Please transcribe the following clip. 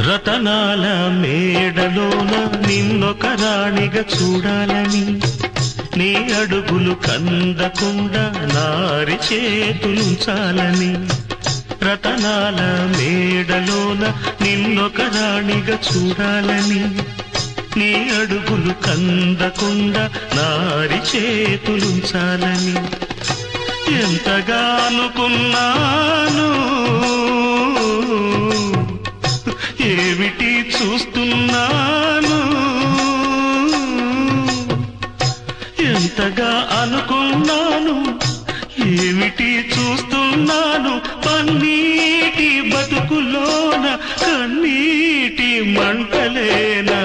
రతనాల మేడలోన నిన్నొక రాణిగా చూడాలని, నీ అడుగులు కందకుండా నారి చేతులుంచాలని. రతనాల మేడలోన నిన్నొక రాణిగా చూడాలని, నీ అడుగులు కందకుండా నారి చేతులుంచాలని. ఎంతగా అనుకున్నాను, ఏమిటి చూస్తున్నాను. ఎంతగా అనుకున్నాను, ఏమిటి చూస్తున్నాను. పన్నీటి బతుకులోన కన్నీటి మంటలేనా.